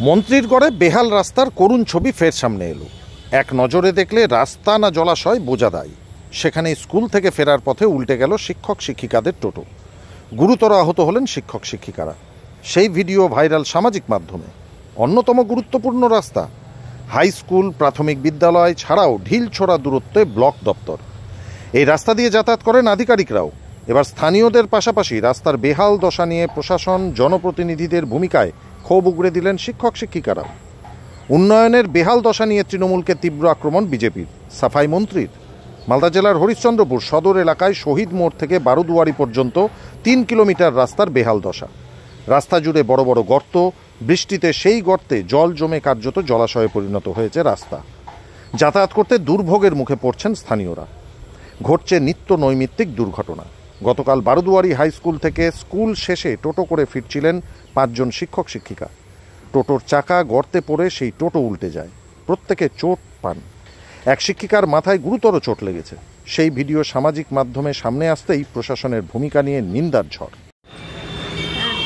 মন্ত্রীর গড়ে বেহাল রাস্তার করুণ ছবি ফের সামনে এলো। এক নজরে দেখলে রাস্তা না জলাশয় বোঝা দায়। সেখানে স্কুল থেকে ফেরার পথে উল্টে গেল শিক্ষক শিক্ষিকাদের টোটো। গুরুতর আহত হলেন শিক্ষক শিক্ষিকারা। সেই ভিডিও ভাইরাল সামাজিক মাধ্যমে। অন্যতম গুরুত্বপূর্ণ রাস্তা, হাই স্কুল, প্রাথমিক বিদ্যালয় ছাড়াও ঢিলছোড়া দূরত্বে ব্লক দপ্তর। এই রাস্তা দিয়ে যাতায়াত করেন আধিকারিকরাও। এবার স্থানীয়দের পাশাপাশি রাস্তার বেহাল দশা নিয়ে প্রশাসন, জনপ্রতিনিধিদের ভূমিকায় ক্ষোভ উগড়ে দিলেন শিক্ষক শিক্ষিকারা। উন্নয়নের বেহাল দশা নিয়ে তৃণমূলকে তীব্র আক্রমণ বিজেপির, সাফাই মন্ত্রীর। মালদা জেলার হরিশ্চন্দ্রপুর সদর এলাকায় শহীদ মোড় থেকে বারুদুয়ারি পর্যন্ত 3 কিলোমিটার রাস্তার বেহাল দশা। রাস্তা জুড়ে বড় বড় গর্ত, বৃষ্টিতে সেই গর্তে জল জমে কার্যত জলাশয়ে পরিণত হয়েছে রাস্তা। যাতায়াত করতে দুর্ভোগের মুখে পড়ছেন স্থানীয়রা। ঘটছে নিত্য নৈমিত্তিক দুর্ঘটনা। গতকাল বারুদুয়ারি হাই স্কুল থেকে স্কুল শেষে টোটো করে ফিরছিলেন 5 জন শিক্ষক শিক্ষিকা। টোটোর চাকা গর্তে পড়ে সেই টোটো উল্টে যায়। প্রত্যেকে চোট পান। এক শিক্ষিকার মাথায় গুরুতর চোট লেগেছে। সেই ভিডিও সামাজিক মাধ্যমে সামনে আসতেই প্রশাসনের ভূমিকা নিয়ে নিন্দার ঝড়।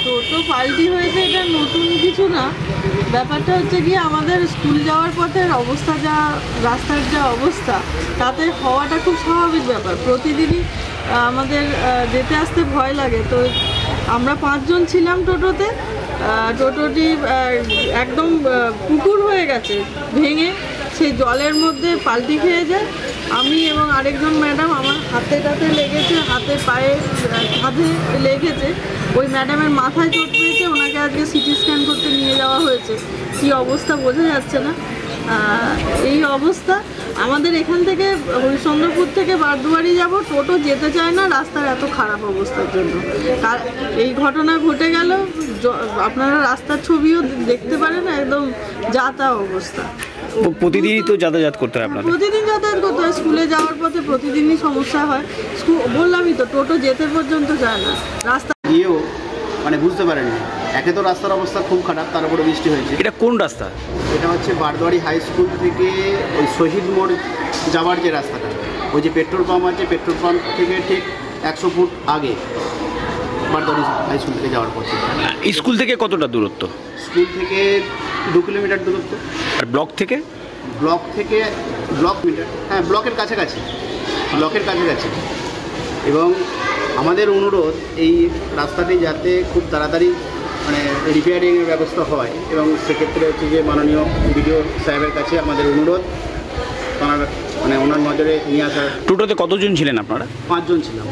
টোটো পাল্টি হয়েছে, এটা নতুন কিছু না। ব্যাপারটা হচ্ছে কি, আমাদের স্কুল যাওয়ার পথের অবস্থা, যা রাস্তার যা অবস্থা, তাতে হওয়াটা খুব স্বাভাবিক ব্যাপার। প্রতিদিনই আমাদের যেতে আসতে ভয় লাগে। তো আমরা 5 জন ছিলাম টোটোতে। টোটোটি একদম পুকুর হয়ে গেছে, ভেঙে সেই জলের মধ্যে পাল্টি খেয়ে যায়। আমি এবং আরেকজন ম্যাডাম, আমার হাতে লেগেছে, হাতে পায়ে কাঁধে লেগেছে। ওই ম্যাডামের মাথায় চোট পেয়েছে, ওনাকে আজকে সিটি স্ক্যান করতে নিয়ে যাওয়া হয়েছে। কী অবস্থা বোঝা যাচ্ছে না। এই অবস্থা। আমাদের এখান থেকে হরিশ্চন্দ্রপুর থেকে বারদুয়ারি যাব, টোটো যেতে চায় না রাস্তার এত খারাপ অবস্থার জন্য। এই ঘটনা ঘটে গেল, আপনারা রাস্তার ছবিও দেখতে পারেন, একদম যা তা অবস্থা। প্রতিদিনই তো যাতায়াত করতে হয় আপনাদের? প্রতিদিন যাতায়াত করতে হয়। স্কুলে যাওয়ার পথে প্রতিদিনই সমস্যা হয়। বললামই তো, টোটো যেতে পর্যন্ত যায় না। রাস্তা গিয়েও বুঝতে পারেনি। একে তো রাস্তার অবস্থা খুব খারাপ, তার উপরে বৃষ্টি হয়েছে। এটা কোন রাস্তা? এটা হচ্ছে বারদুয়ারি হাই স্কুল থেকে ওই শহীদ মোড় যাওয়ার যে রাস্তাটা, ওই যে পেট্রোল পাম্প আছে, পেট্রোল পাম্প থেকে ঠিক 100 ফুট আগে বারদুয়ারি হাই স্কুল থেকে যাওয়ার পথে। স্কুল থেকে কতটা দূরত্ব? স্কুল থেকে 2 কিলোমিটার দূরত্ব। আর ব্লক থেকে? ব্লক মিটার, হ্যাঁ, ব্লকের কাছাকাছি। এবং আমাদের অনুরোধ, এই রাস্তাটি যাতে খুব তাড়াতাড়ি রিপেয়ারিংয়ের ব্যবস্থা হয়, এবং সেক্ষেত্রে হচ্ছে যে মাননীয় বিডিও সাহেবের কাছে আমাদের অনুরোধ, ওনার নজরে নিয়ে আসার। টোটোতে কতজন ছিলেন আপনারা? 5 জন ছিলাম।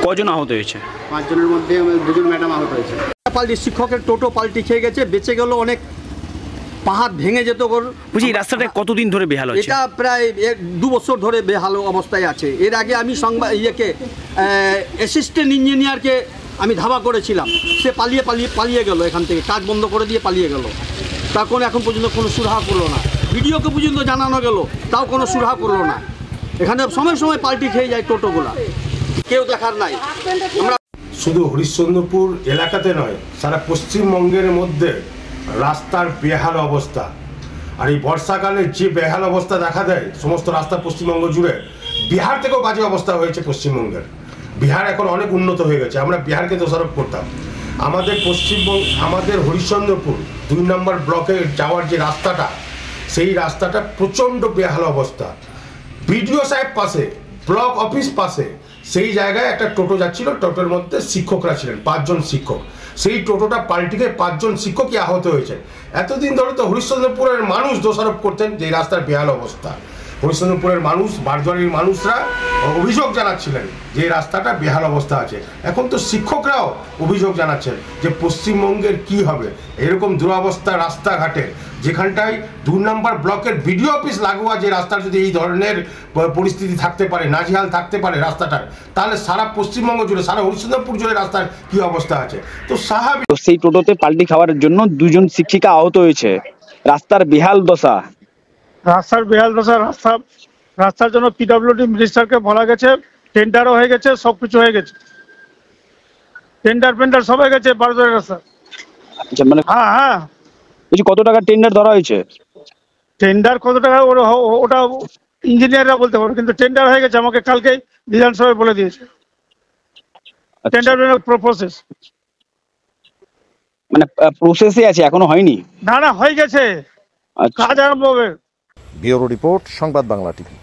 কজন আহত হয়েছে? 5 জনের মধ্যে 2 জন ম্যাডাম আহত হয়েছে। পাল্টি, শিক্ষকের টোটো পাল্টি খেয়ে গেছে, বেঁচে গেল অনেক। পাহাড় ভেঙে যেত। বুঝি রাস্তাটা কতদিন ধরে বেহাল হচ্ছে? এটা প্রায় 2 বছর ধরে বেহাল অবস্থায় আছে। এর আগে আমি অ্যাসিস্ট্যান্ট ইঞ্জিনিয়ারকে আমি ধাবা করেছিলাম, সে পালিয়ে গেল এখান থেকে, কাজ বন্ধ করে দিয়ে পালিয়ে গেল। তখন এখন পর্যন্ত কোনো সুরাহা করলো না। ভিডিওকে পর্যন্ত জানানো গেল, তাও কোনো সুরাহা করলো না। এখানে সময় পাল্টি খেয়ে যায় টোটোগুলা, কেউ দেখার নাই। আমরা শুধু হরিশ্চন্দ্রপুর এলাকাতে নয়, সারা পশ্চিমবঙ্গের মধ্যে রাস্তার বেহাল অবস্থা। আর এই বর্ষাকালে যে বেহাল অবস্থা দেখা দেয় সমস্ত রাস্তা পশ্চিমবঙ্গ জুড়ে, বিহার থেকেও বাজে অবস্থা হয়েছে পশ্চিমবঙ্গের। বিহার এখন অনেক উন্নত হয়ে গেছে, আমরা বিহারকে দোষারোপ করতাম। আমাদের হরিশ্চন্দ্রপুর 2 নম্বর ব্লকে যাওয়ার যে রাস্তাটা, সেই রাস্তাটা প্রচণ্ড বেহাল অবস্থা। বিডিও সাহেব পাশে, ব্লক অফিস পাশে, সেই জায়গায় একটা টোটো যাচ্ছিল, টোটোর মধ্যে শিক্ষকরা ছিলেন, 5 জন শিক্ষক। সেই টোটোটা পাল্টি খেয়ে 5 জন শিক্ষকই আহত হয়েছে। এতদিন ধরে তো হরিশ্চন্দ্রপুরের মানুষ দোষারোপ করতেন যে এই রাস্তার বেহাল অবস্থা। হরিশ্চন্দ্রপুরের মানুষ, বারদুয়ারির মানুষরা অভিযোগ জানাচ্ছিলেন যে এই রাস্তাটা বেহাল অবস্থা আছে। এখন তো শিক্ষকরাও অভিযোগ জানাচ্ছেন যে পশ্চিমবঙ্গের কি হবে এরকম দুরবস্থা রাস্তাঘাটে, যেখানটায় 2 নম্বর ব্লকের বিডিও অফিস লাগোয়া যে রাস্তার যদি এই ধরনের পরিস্থিতি থাকতে পারে, নাজেহাল থাকতে পারে রাস্তাটার, তাহলে সারা পশ্চিমবঙ্গ জুড়ে, সারা হরিশ্চন্দ্রপুর জুড়ে রাস্তার কি অবস্থা আছে। তো স্বাভাবিক। সেই টোটোতে পাল্টি খাওয়ার জন্য 2 জন শিক্ষিকা আহত হয়েছে। রাস্তার বেহাল দশা। রাস্তার জন্য পিডব্লিউডি মিনিস্টারকে বলা গেছে, টেন্ডারও হয়ে গেছে, সবকিছু হয়ে গেছে। টেন্ডার সব হয়ে গেছে বারদুয়ারি রাস্তা। আচ্ছা, হ্যাঁ। কত টাকা টেন্ডার ধরা হয়েছে? টেন্ডার কত টাকা ওটা ইঞ্জিনিয়াররা বলতে পারবে, কিন্তু টেন্ডার হয়ে গেছে। আমাকে কালকেই বিধানসভায় বলে দিয়েছে টেন্ডার প্রসেস। মানে প্রসেসে আছে, এখনো হয়নি? না না, হয়ে গেছে, আচ্ছা। কাজ আরম্ভ হবে। ব্যুরো রিপোর্ট, সংবাদ বাংলা টিভি।